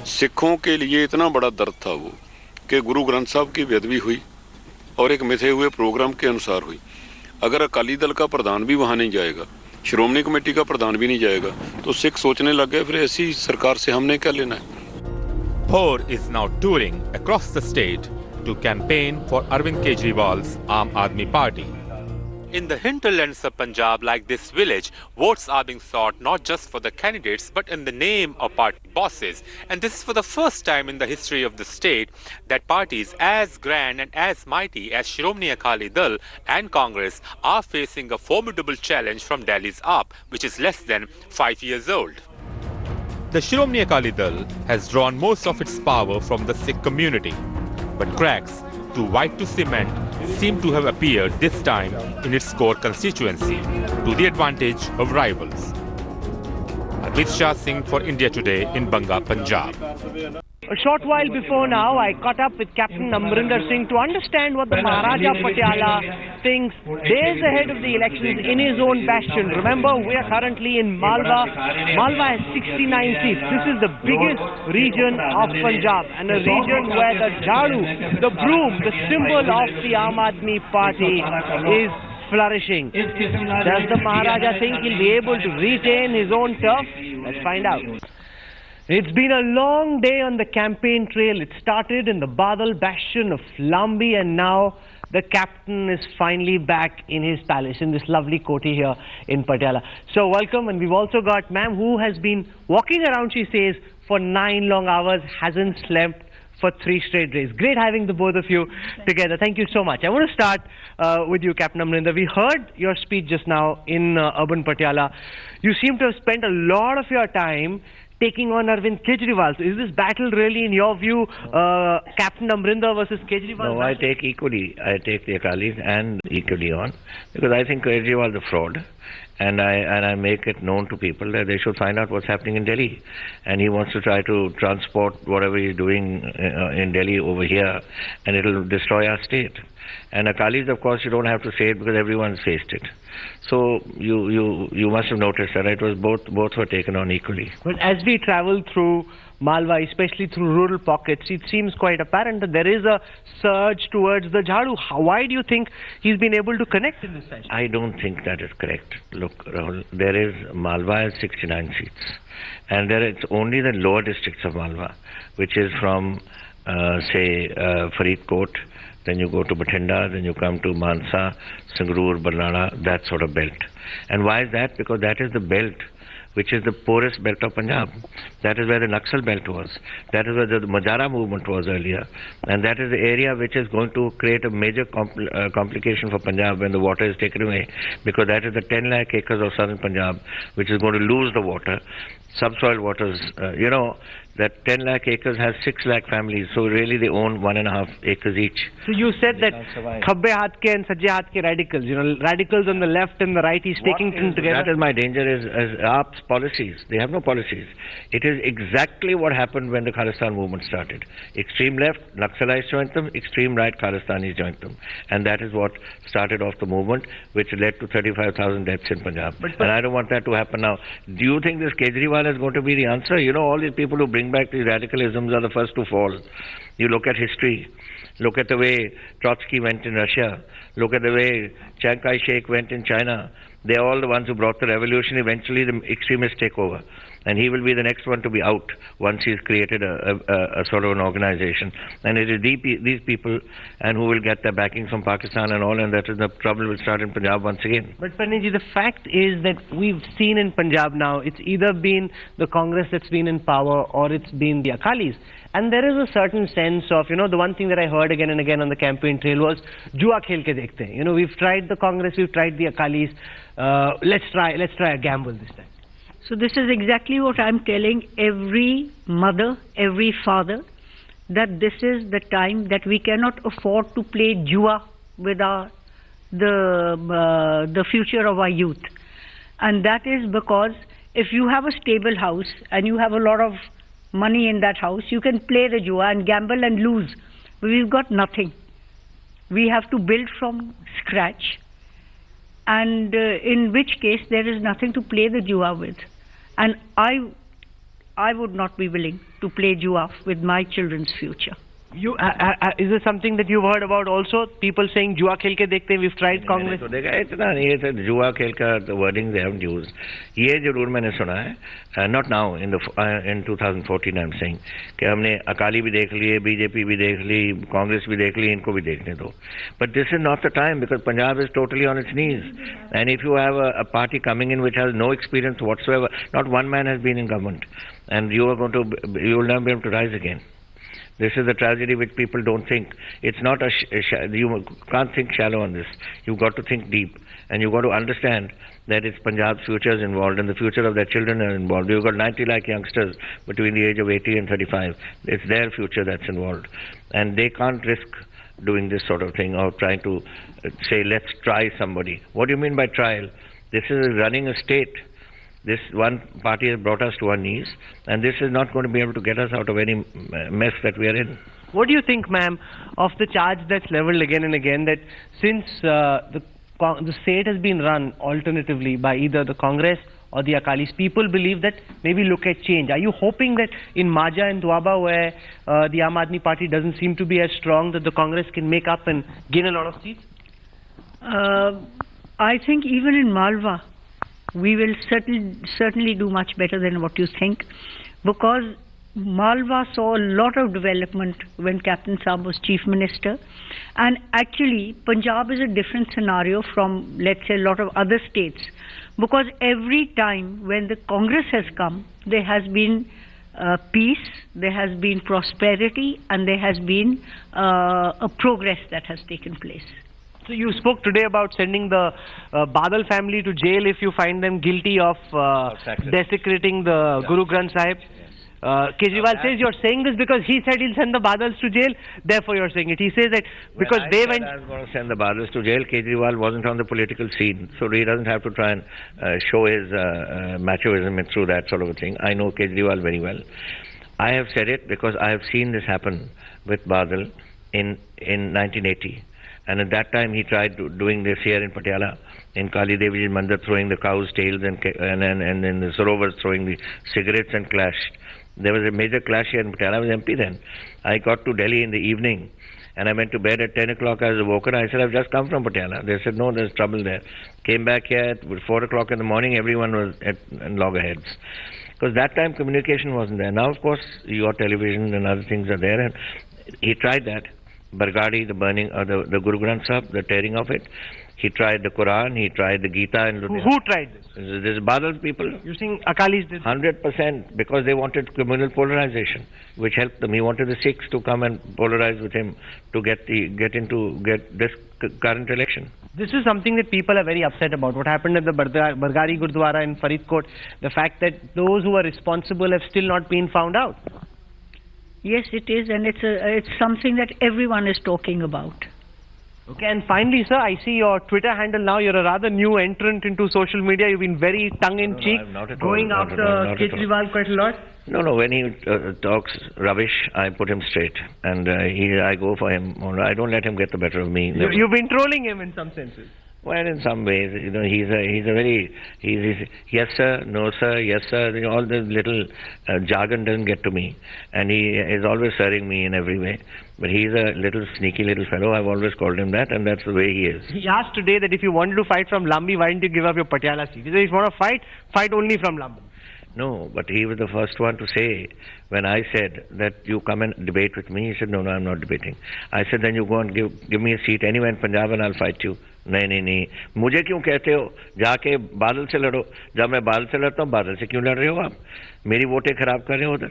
Speaker 15: सिखों के लिए इतना बड़ा दर्द था वो कि गुरु ग्रंथ साहब की बेअदबी हुई और एक मिथे हुए प्रोग्राम के अनुसार हुई. अगर अकाली दल का प्रधान भी वहां नहीं जाएगा, श्रोमणी कमेटी का प्रधान भी नहीं जाएगा, तो सिख सोचने लग गए फिर ऐसी सरकार से हमने क्या लेना है.
Speaker 13: Bhor is now touring across the state to campaign for Arvind Kejriwal's Aam Aadmi Party. In the hinterlands of Punjab, like this village, votes are being sought not just for the candidates but in the name of party bosses. And this is for the first time in the history of the state that parties as grand and as mighty as Shiromani Akali Dal and Congress are facing a formidable challenge from Delhi's AAP, which is less than 5 years old. The Shiromani Akali Dal has drawn most of its power from the Sikh community, but cracks too wide to cement seem to have appeared this time in its core constituency, to the advantage of rivals. Arvind Shah Singh for India Today in Banga, Punjab.
Speaker 2: A short while before now, I caught up with Captain Amrinder Singh to understand what the Maharaja Patiala thinks days ahead of the elections in his own bastion. Remember, we are currently in Malwa. Malwa has 69 seats. This is the biggest region of Punjab, and a region where the Jhadu, the broom, the symbol of the Aam Aadmi Party, is flourishing. Does the Maharaja think he'll be able to retain his own turf? Let's find out. It's been a long day on the campaign trail. It started in the Badal bastion of Lambi, and now the captain is finally back in his palace, in this lovely koti here in Patiala. So welcome, and we've also got ma'am who has been walking around, she says, for 9 long hours, hasn't slept for 3 straight days. Great having the both of you together. Thank you so much. I want to start with you, Captain Amrinder. We heard your speech just now in urban Patiala. You seem to have spent a lot of your time taking on Arvind Kejriwal. So is this battle really, in your view, Captain Amrinder versus Kejriwal?
Speaker 16: No, I take equally. I take the Akalis and equally on, because I think Kejriwal is a fraud, and I make it known to people that they should find out what's happening in Delhi, and he wants to try to transport whatever he's doing in Delhi over here, and it'll destroy our state. And Akalis, of course, you don't have to say it because everyone's faced it. So you must have noticed that it was both were taken on equally.
Speaker 2: But as we travel through Malwa, especially through rural pockets, it seems quite apparent that there is a surge towards the Jhadu. Why do you think he's been able to connect in this sense?
Speaker 16: I don't think that is correct. Look, Rahul, there is Malwa has 69 seats, and it's only the lower districts of Malwa, which is from say Faridkot. Then you go to Bathinda, then you come to Mansa, Sangrur, Barnala, that sort of belt. And why is that? Because that is the belt which is the poorest belt of Punjab. That is where the Naxal belt was. That is where the Majara movement was earlier. And that is the area which is going to create a major complication for Punjab when the water is taken away. Because that is the 10 lakh acres of southern Punjab which is going to lose the water. Subsoil waters, that 10 lakh acres has 6 lakh families, so really they own 1.5 acres each.
Speaker 2: So you said that Khabbe Haath ke and Sajje Haath ke radicals, radicals on the left and the right, he's taking things together.
Speaker 16: That is my danger, is AAP's policies. They have no policies. It is exactly what happened when the Khalistan movement started. Extreme left, Naxalites joined them, extreme right, Khalistanis joined them. And that is what started off the movement, which led to 35,000 deaths in Punjab. And I don't want that to happen now. Do you think this Kejriwal is going to be the answer? All these people who bring bring back these radicalisms are the first to fall. You look at history. Look at the way Trotsky went in Russia. Look at the way Chiang Kai-shek went in China. They are all the ones who brought the revolution. Eventually, the extremists take over. And he will be the next one to be out once he's created a sort of an organization. And it is these people and who will get their backing from Pakistan and all, and that is the trouble will start in Punjab once again.
Speaker 2: But Pranitji, the fact is that we've seen in Punjab now, it's either been the Congress that's been in power or it's been the Akalis. And there is a certain sense of, the one thing that I heard again and again on the campaign trail was, Jua khel ke dekhte hain. We've tried the Congress, we've tried the Akalis, let's try a gamble this time.
Speaker 17: So this is exactly what I'm telling every mother, every father, that this is the time that we cannot afford to play jua with the future of our youth. And that is because if you have a stable house and you have a lot of money in that house, you can play the jua and gamble and lose. But we've got nothing. We have to build from scratch. And in which case there is nothing to play the jua with. And I would not be willing to play jua with my children's future.
Speaker 2: Is there something that you've heard about also? People saying jua khel ke dekhte hain, we've tried Congress.
Speaker 16: Jua khel ka the wording they haven't used. ये जरूर मैंने सुना है. Not now, in 2014 I'm saying कि हमने अकाली भी देख लिए, BJP भी देख ली, Congress भी देख ली, इनको भी देखने दो. But this is not the time because Punjab is totally on its knees. And if you have a party coming in which has no experience whatsoever, not one man has been in government, and you will never be able to rise again. This is a tragedy which people don't think. It's not you can't think shallow on this. You've got to think deep. And you've got to understand that it's Punjab's future is involved and the future of their children are involved. You've got 90 lakh youngsters between the age of 80 and 35. It's their future that's involved. And they can't risk doing this sort of thing or trying to say, let's try somebody. What do you mean by trial? This is running a state. This one party has brought us to our knees, and this is not going to be able to get us out of any mess that we are in.
Speaker 2: What do you think, ma'am, of the charge that's leveled again and again that since the state has been run alternatively by either the Congress or the Akalis, people believe that maybe look at change. Are you hoping that in Majha and Doaba, where the Aam Aadmi Party doesn't seem to be as strong, that the Congress can make up and gain a lot of seats?
Speaker 17: I think even in Malwa, we will certainly do much better than what you think, because Malwa saw a lot of development when Captain Saab was Chief Minister, and actually Punjab is a different scenario from, let's say, a lot of other states, because every time when the Congress has come, there has been peace, there has been prosperity, and there has been a progress that has taken place.
Speaker 2: So you spoke today about sending the Badal family to jail if you find them guilty of desecrating the Guru Granth Sahib. Kejriwal says you're saying this because he said he'll send the Badals to jail, therefore you're saying it. He says that because they went...
Speaker 16: I was going to send the Badals to jail. Kejriwal wasn't on the political scene, so he doesn't have to try and show his machoism through that sort of a thing. I know Kejriwal very well. I have said it because I have seen this happen with Badal in 1980. And at that time, he tried doing this here in Patiala, in Kali Devi Mandir, throwing the cows' tails and in the Sarovars throwing the cigarettes and clashed. There was a major clash here in Patiala. I was MP then. I got to Delhi in the evening and I went to bed at 10 o'clock. I was woken. I said, I've just come from Patiala. They said, no, there's trouble there. Came back here at 4 o'clock in the morning. Everyone was at loggerheads. Because that time communication wasn't there. Now, of course, your television and other things are there. And he tried that. Bargadi, the burning of the Guru Granth Sahib, the tearing of it. He tried the Quran, he tried the Gita. And
Speaker 2: who tried this?
Speaker 16: This Badal people.
Speaker 2: You think Akalis did?
Speaker 16: 100%, because they wanted communal polarization, which helped them. He wanted the Sikhs to come and polarize with him to get this current election.
Speaker 2: This is something that people are very upset about. What happened at the Bargadi Gurdwara in Faridkot, the fact that those who are responsible have still not been found out.
Speaker 17: Yes, it is, and it's something that everyone is talking about.
Speaker 2: Okay, and finally, sir, I see your Twitter handle now. You're a rather new entrant into social media. You've been very tongue-in-cheek, going after Kejriwal quite a lot.
Speaker 16: No, when he talks rubbish, I put him straight, and I go for him. I don't let him get the better of me.
Speaker 2: You've been trolling him in some senses.
Speaker 16: Well, in some ways, he's yes sir, no sir, yes sir. All the little jargon doesn't get to me, and he is always serving me in every way. But he's a little sneaky little fellow. I've always called him that, and that's the way he is.
Speaker 2: He asked today that if you wanted to fight from Lambi, why didn't you give up your Patiala seat? He said, if you want to fight only from Lambi.
Speaker 16: No, but he was the first one to say, when I said that you come and debate with me, he said, no, I'm not debating. I said, then you go and give me a seat anywhere in Punjab and I'll fight you. नहीं, मुझे क्यों कहते हो जाके बादल से लड़ो? जब मैं बादल से लड़ता हूँ, बादल से क्यों लड़ रहे हो आप? मेरी वोटें खराब कर रहे हो उधर.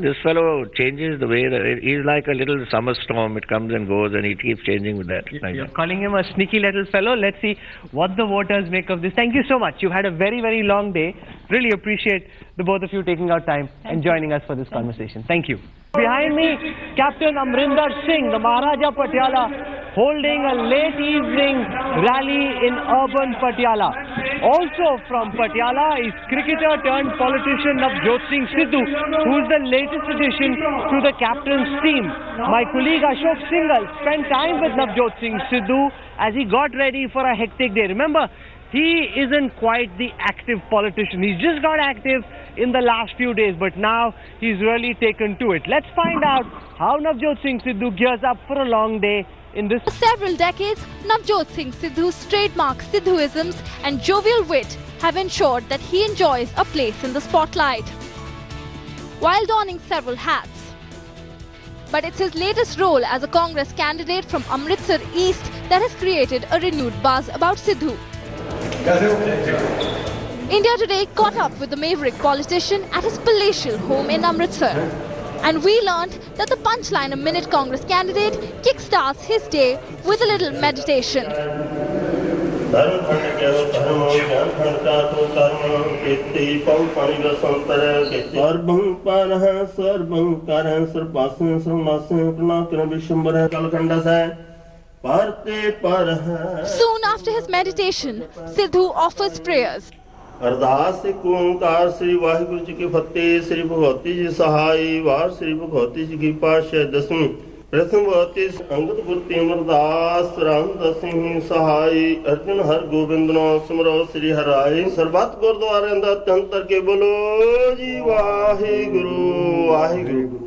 Speaker 16: This fellow changes the way, he's like a little summer storm. It comes and goes and he keeps changing with that.
Speaker 2: You're calling him a sneaky little fellow. Let's see what the voters make of this. Thank you so much. You've had a very, very long day. Really appreciate the both of you taking out time and joining us for this conversation. Thank you. Behind me, Captain Amrinder Singh, the Maharaja Patiala, holding a late evening rally in urban Patiala. Also from Patiala is cricketer turned politician Navjot Singh Sidhu, who is the latest addition to the captain's team. My colleague Ashok Singhal spent time with Navjot Singh Sidhu as he got ready for a hectic day. Remember, he isn't quite the active politician. He's just got active in the last few days, but now he's really taken to it. Let's find out how Navjot Singh Sidhu gears up for a long day in this.
Speaker 1: For several decades, Navjot Singh Sidhu's trademark Sidhuisms and jovial wit have ensured that he enjoys a place in the spotlight, while donning several hats. But it's his latest role as a Congress candidate from Amritsar East that has created a renewed buzz about Sidhu. India Today caught up with the maverick politician at his palatial home in Amritsar. And we learned that the Punchline a Minute Congress candidate kickstarts his day with a little meditation. Soon after his meditation, Sidhu offers prayers.
Speaker 18: अरदास एक ओंकार श्री वाहिगुरु जी की फतेह श्री भगवती जी सहाय वार श्री भगवती जी की पातशाह दसवीं प्रथम भगवती अंगद गुरती अमरदास रामदास सिंह सहाय अर्जुन हर Govind no सिमरो Shri हराय सर्बत गुरुद्वारे अंदर तंत्र के बोलो जी Waheguru Waheguru.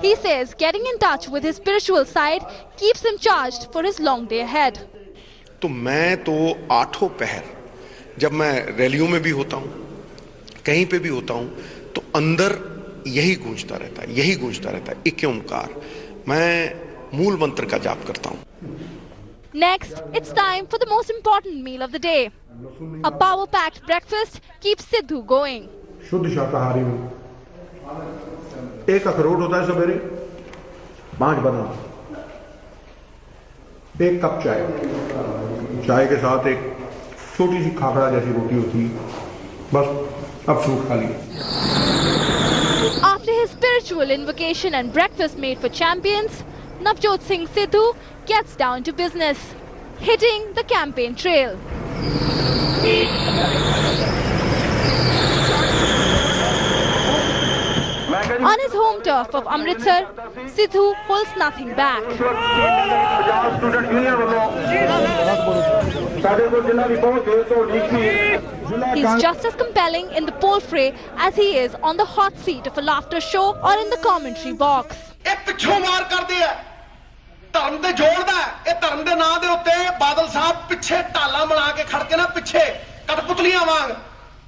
Speaker 1: He says getting in touch with his spiritual side keeps him charged for his long day ahead.
Speaker 19: तो मैं तो आठों पहर जब मैं रैलियों में भी होता हूं, कहीं पे भी होता हूं, तो अंदर यही गूंजता रहता है एक ओंकार. मैं मूल मंत्र का जाप करता हूं.
Speaker 1: Next, it's time for the most important meal of the day. A power-packed breakfast keeps Sidhu going.
Speaker 20: शुद्ध शाकाहारी हूं. एक अखरोट होता है सवेरे, 5 बादाम, एक कप चाय के साथ एक छोटी सी खाखड़ा जैसी रोटी होती, बस अब सूख खा लिया.
Speaker 1: After his spiritual invocation and breakfast made for champions, Navjot Singh Sidhu gets down to business, hitting the campaign trail. On his home turf of Amritsar, Sidhu holds nothing back. He's just as compelling in the poll fray as he is on the hot seat of a laughter show or in the commentary box.
Speaker 21: ਧਰਮ ਤੇ ਜੋੜਦਾ ਇਹ ਧਰਮ ਦੇ ਨਾਂ ਦੇ ਉੱਤੇ ਬਾਦਲ ਸਾਹਿਬ ਪਿੱਛੇ ਢਾਲਾਂ ਬਣਾ ਕੇ ਖੜ ਕੇ ਨਾ ਪਿੱਛੇ ਕਠਪੁਤਲੀਆਂ ਵਾਂਗ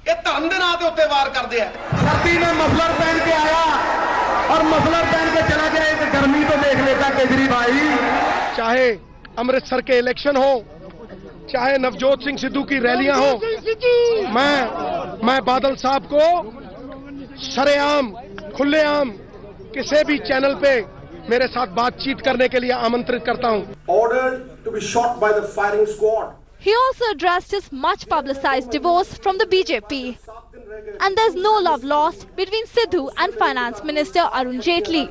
Speaker 21: ਇਹ ਧਰਮ ਦੇ ਨਾਂ ਦੇ ਉੱਤੇ ਵਾਰ ਕਰਦੇ ਆ. ਸਰਦੀ में मफलर पहन के आया और मफलर पहन के चला गया. एक गर्मी तो देख लेता केजरीवाल.
Speaker 4: चाहे अमृतसर के इलेक्शन हो, चाहे नवजोत सिंह सिद्धू की रैलियां हो, मैं बादल साहब को सरेआम खुलेआम किसी भी चैनल पे मेरे साथ बातचीत करने के लिए आमंत्रित करता हूं.
Speaker 21: Ordered to be shot by the firing squad.
Speaker 1: He also addressed his much publicized divorce from the BJP. And there's no love lost between Sidhu and Finance Minister Arun Jaitley.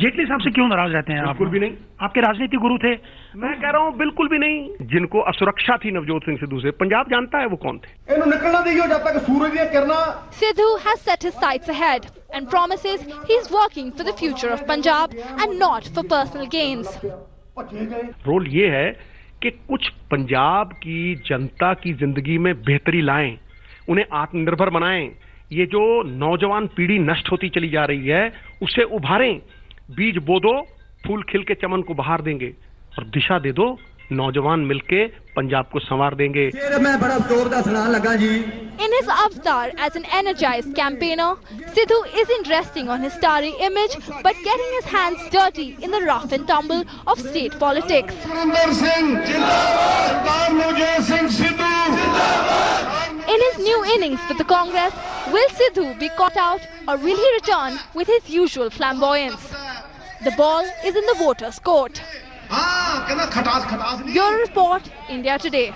Speaker 22: Jaitley साहब से क्यों नाराज रहते हैं?
Speaker 23: बिल्कुल भी नहीं.
Speaker 22: आपके राजनीतिक गुरु थे.
Speaker 23: मैं कह रहा हूं बिल्कुल भी नहीं. जिनको असुरक्षा थी नवजोत सिंह सिद्धू से, पंजाब जानता है वो कौन थे.
Speaker 21: इन्हों निकलना दियो जब तक सूरज दी किरणा.
Speaker 1: Sidhu has set his sights ahead and promises he's working for the future of Punjab and not for personal gains.
Speaker 23: Role ये है कि कुछ पंजाब की जनता की जिंदगी में बेहतरी लाएं, उन्हें आत्मनिर्भर बनाएं। ये जो नौजवान पीढ़ी नष्ट होती चली जा रही है उसे उभारें। बीज बो दो, फूल खिल के चमन को बहार देंगे, और दिशा दे दो, नौजवान मिलके पंजाब को संवार देंगे।
Speaker 1: In his avatar as an energized campaigner, Sidhu isn't resting on his starry image but getting his hands dirty in the rough and tumble of state politics. In his new innings with the Congress, will Sidhu be caught out or will he return with his usual flamboyance? The ball is in the voters' court. Bureau Report, India Today.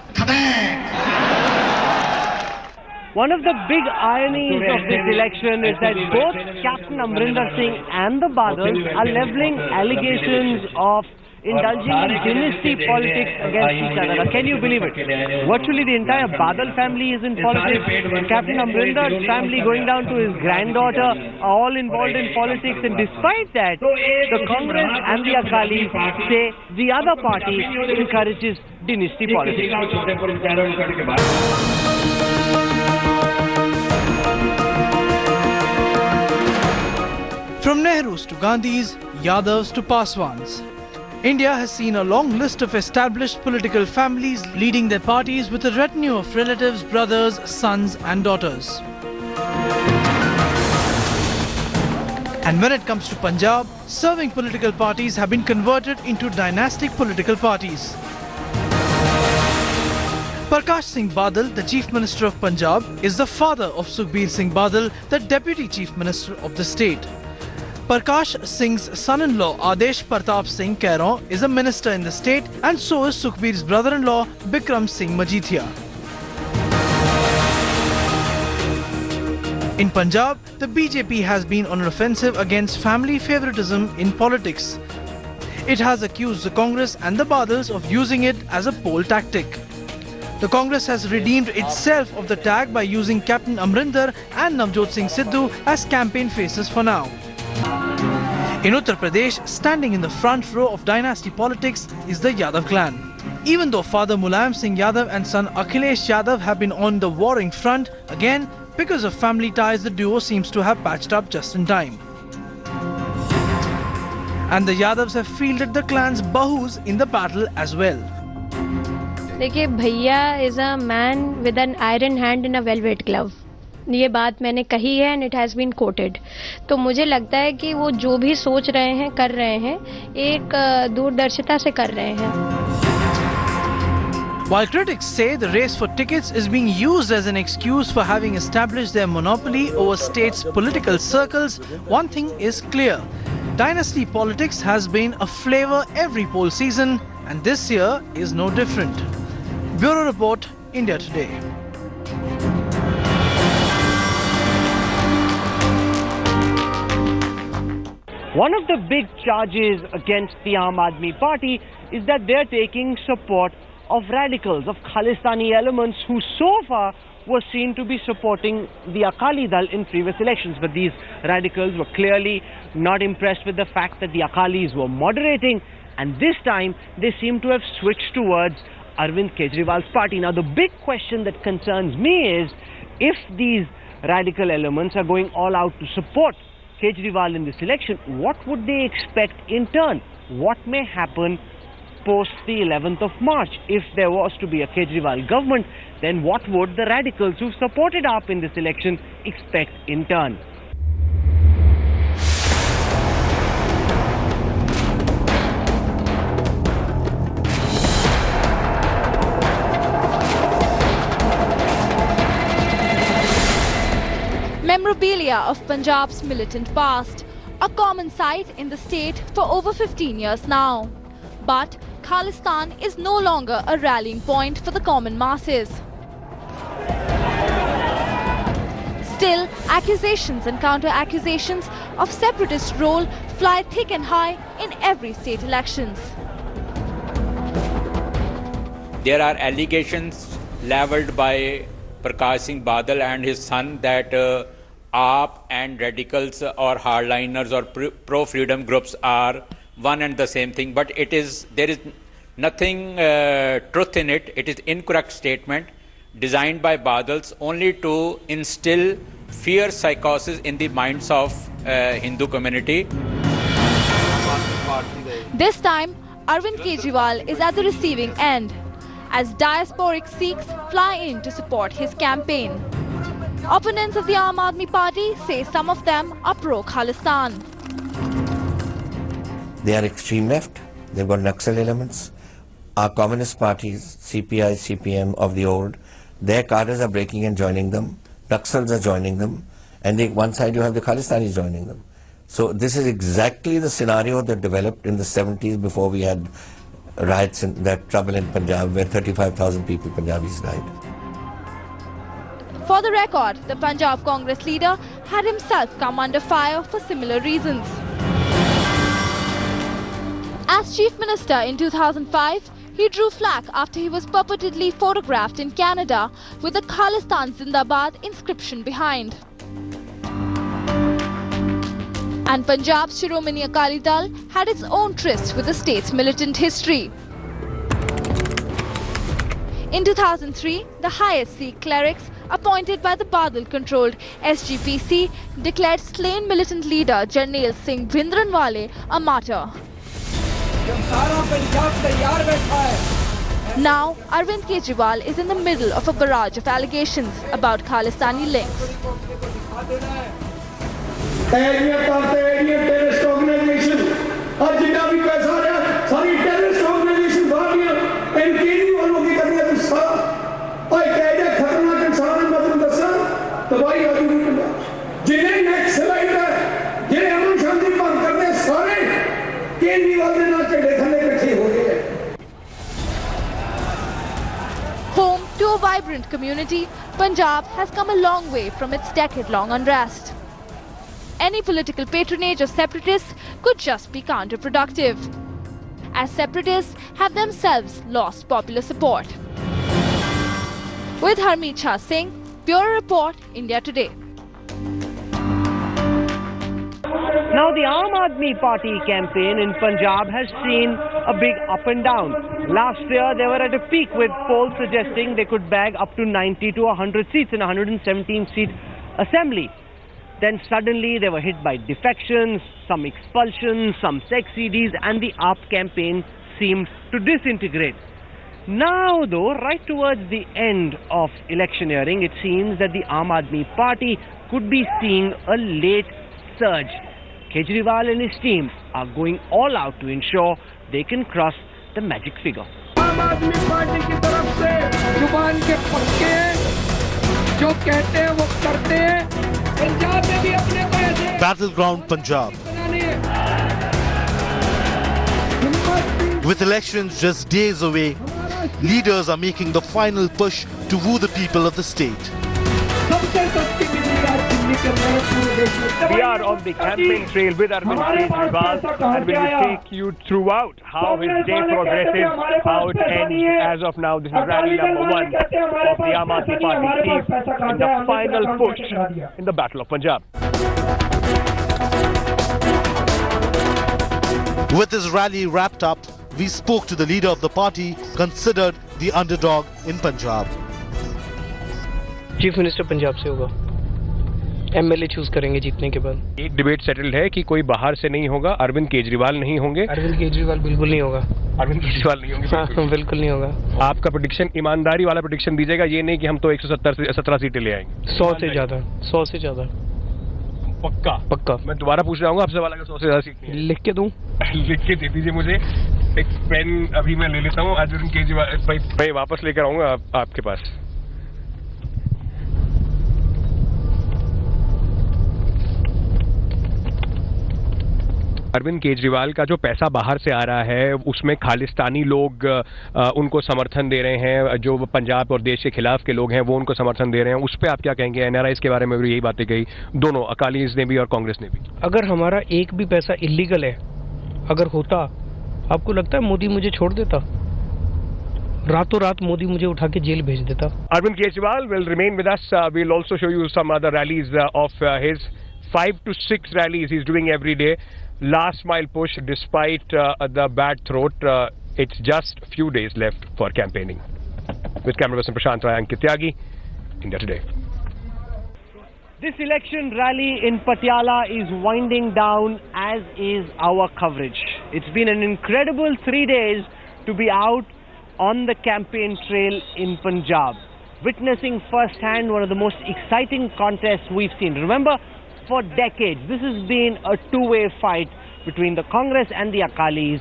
Speaker 2: One of the big ironies of this election is that both Captain Amrinder Singh and the Badals are levelling allegations of indulging in dynasty politics against each other. Can you believe it? Virtually the entire Badal family is in politics. Captain Amrinder's family going down to his granddaughter are all involved in politics, and despite that, the Congress and the Akalis say the other party encourages dynasty politics.
Speaker 3: From Nehrus to Gandhis, Yadavs to Paswans, India has seen a long list of established political families leading their parties with a retinue of relatives, brothers, sons and daughters. And when it comes to Punjab, serving political parties have been converted into dynastic political parties. Prakash Singh Badal, the Chief Minister of Punjab, is the father of Sukhbir Singh Badal, the Deputy Chief Minister of the state. Prakash Singh's son-in-law Adesh Pratap Singh Kairon is a minister in the state, and so is Sukhbir's brother-in-law Bikram Singh Majithia. In Punjab, the BJP has been on an offensive against family favoritism in politics. It has accused the Congress and the Badals of using it as a poll tactic. The Congress has redeemed itself of the tag by using Captain Amrinder and Navjot Singh Sidhu as campaign faces for now. In Uttar Pradesh, standing in the front row of dynasty politics is the Yadav clan. Even though father Mulayam Singh Yadav and son Akhilesh Yadav have been on the warring front, again, because of family ties, the duo seems to have patched up just in time. And the Yadavs have fielded the clan's bahus in the battle as well.
Speaker 5: देखिए, भैया is a man with an iron hand in a velvet glove. ये बात मैंने कही है and it has been quoted. तो मुझे लगता है कि वो जो भी सोच रहे हैं, कर रहे हैं, एक दूरदर्शिता से कर रहे हैं.
Speaker 3: While critics say the race for tickets is being used as an excuse for having established their monopoly over state's political circles, one thing is clear. Dynasty politics has been a flavor every poll season, and this year is no different. Bureau Report, India Today.
Speaker 2: One of the big charges against the Aam Aadmi Party is that they're taking support of radicals, of Khalistani elements who so far were seen to be supporting the Akali Dal in previous elections. But these radicals were clearly not impressed with the fact that the Akalis were moderating, and this time they seem to have switched towards Arvind Kejriwal's party. Now the big question that concerns me is, if these radical elements are going all out to support Kejriwal in this election, what would they expect in turn? What may happen post the 11th of March? If there was to be a Kejriwal government, then what would the radicals who supported AAP in this election expect in turn?
Speaker 1: Memorabilia of Punjab's militant past, a common sight in the state for over 15 years now. But Khalistan is no longer a rallying point for the common masses. Still, accusations and counter-accusations of separatist role fly thick and high in every state elections.
Speaker 6: There are allegations leveled by Prakash Singh Badal and his son that AAP and radicals or hardliners or pro-freedom groups are one and the same thing, but there is Nothing truth in it. It is incorrect statement designed by Badals only to instill fear psychosis in the minds of Hindu community.
Speaker 1: This time, Arvind Kejriwal is at the receiving end as diasporic Sikhs fly in to support his campaign. Opponents of the Aam Aadmi Party say some of them are pro-Khalistan.
Speaker 12: They are extreme left. They've got Naxal elements. Our communist parties, CPI, CPM of the old, their cadres are breaking and joining them. Naxals are joining them. And one side you have the Khalistanis joining them. So this is exactly the scenario that developed in the 70s before we had riots and that trouble in Punjab where 35,000 people, Punjabis, died.
Speaker 1: For the record, the Punjab Congress leader had himself come under fire for similar reasons. As Chief Minister in 2005, he drew flack after he was purportedly photographed in Canada with the Khalistan Zindabad inscription behind. And Punjab's Shiromani Akali Dal had its own tryst with the state's militant history. In 2003, the highest Sikh clerics appointed by the Badal-controlled SGPC declared slain militant leader Jarnail Singh Bhindranwale a martyr. Now, Arvind Kejriwal is in the middle of a barrage of allegations about Khalistani links.
Speaker 21: terrorist organization और जितना भी पैसा आ रहा है सारी terrorist organization बाहर दिया इनकी वालों की करने का साथ और कहते खतरनाक इंसान है मतलब दसा तबाही आदि जिन्हें नेक्स्ट स्लाइड है जिन्हें अमन शांति भंग करने सारे केजरीवाल ने ना चढ़े थले इकट्ठे हो गए
Speaker 1: Home to a vibrant community, Punjab has come a long way from its decade-long unrest. Any political patronage of separatists could just be counterproductive, as separatists have themselves lost popular support. With Harmeet Shah Singh, Bureau Report, India Today.
Speaker 2: Now the Aam Aadmi Party campaign in Punjab has seen a big up and down. Last year they were at a peak with polls suggesting they could bag up to 90 to 100 seats in a 117-seat assembly. Then suddenly they were hit by defections, some expulsions, some sex CDs, and the AAP campaign seemed to disintegrate. Now though, right towards the end of electioneering, it seems that the Aam Aadmi Party could be seeing a late surge. Kejriwal and his team are going all out to ensure they can cross the magic figure.
Speaker 21: आम आदमी party की तरफ से जुबान के पक्के जो कहते हैं वो करते हैं पंजाब में भी अपने को ऐसे
Speaker 7: Battleground Punjab. With elections just days away, leaders are making the final push to woo the people of the state.
Speaker 8: We are on the campaign trail with Arvind Kejriwal and we will take you throughout how his day progresses, how it ends. As of now, this is rally number 1 of the Aam Aadmi Party chief in the final push in the Battle of Punjab.
Speaker 7: With his rally wrapped up, we spoke to the leader of the party, considered the underdog in Punjab.
Speaker 9: Chief minister Punjab से होगा MLA choose करेंगे जीतने के बाद
Speaker 8: एक debate settled है कि कोई बाहर से नहीं होगा, अरविंद केजरीवाल नहीं होंगे।
Speaker 9: अरविंद केजरीवाल बिल्कुल नहीं होगा।
Speaker 8: अरविंद केजरीवाल नहीं होंगे।
Speaker 9: हाँ, बिल्कुल नहीं होगा।
Speaker 8: आपका प्रेडिक्शन ईमानदारी वाला प्रेडिक्शन दीजिएगा, ये नहीं कि हम तो 117 सीटें ले आएंगे।
Speaker 9: 100 से ज्यादा 100 से ज्यादा
Speaker 8: पक्का
Speaker 9: पक्का।
Speaker 8: मैं दोबारा पूछ रहा हूँ आपसे वाला 100 से ज्यादा सीट नहीं।
Speaker 9: लिख के दूं?
Speaker 8: लिख के दे दीजिए मुझे, एक पेन अभी मैं ले लेता हूँ। अरविंद केजरीवाल भाई वापस लेकर आऊंगा आपके पास। अरविंद केजरीवाल का जो पैसा बाहर से आ रहा है उसमें खालिस्तानी लोग उनको समर्थन दे रहे हैं, जो पंजाब और देश के खिलाफ के लोग हैं वो उनको समर्थन दे रहे हैं। उस पर आप क्या कहेंगे? एनआरआईज़ के बारे में भी यही बातें कही दोनों, अकालीज ने भी और कांग्रेस ने भी।
Speaker 9: अगर हमारा एक भी पैसा इलीगल है अगर होता, आपको लगता है मोदी मुझे छोड़ देता? रातों रात मोदी मुझे उठा के जेल भेज देता।
Speaker 8: Arvind Kejriwal will remain with us. We will also show you some other rallies of his 5 to 6 rallies he's doing every day. Last mile push despite the bad throat. it's just a few days left for campaigning. With camera person Prashant Rai, Ankit Tyagi, India Today.
Speaker 2: This election rally in Patiala is winding down, as is our coverage. It's been an incredible 3 days to be out on the campaign trail in Punjab, witnessing firsthand one of the most exciting contests we've seen. Remember, for decades, this has been a two-way fight between the Congress and the Akalis.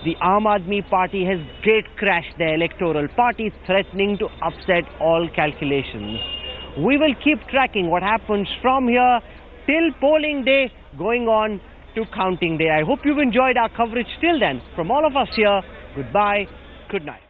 Speaker 2: The Aam Aadmi Party has gate-crashed their electoral party, threatening to upset all calculations. We will keep tracking what happens from here till polling day, going on to counting day. I hope you've enjoyed our coverage till then. From all of us here, goodbye, good night.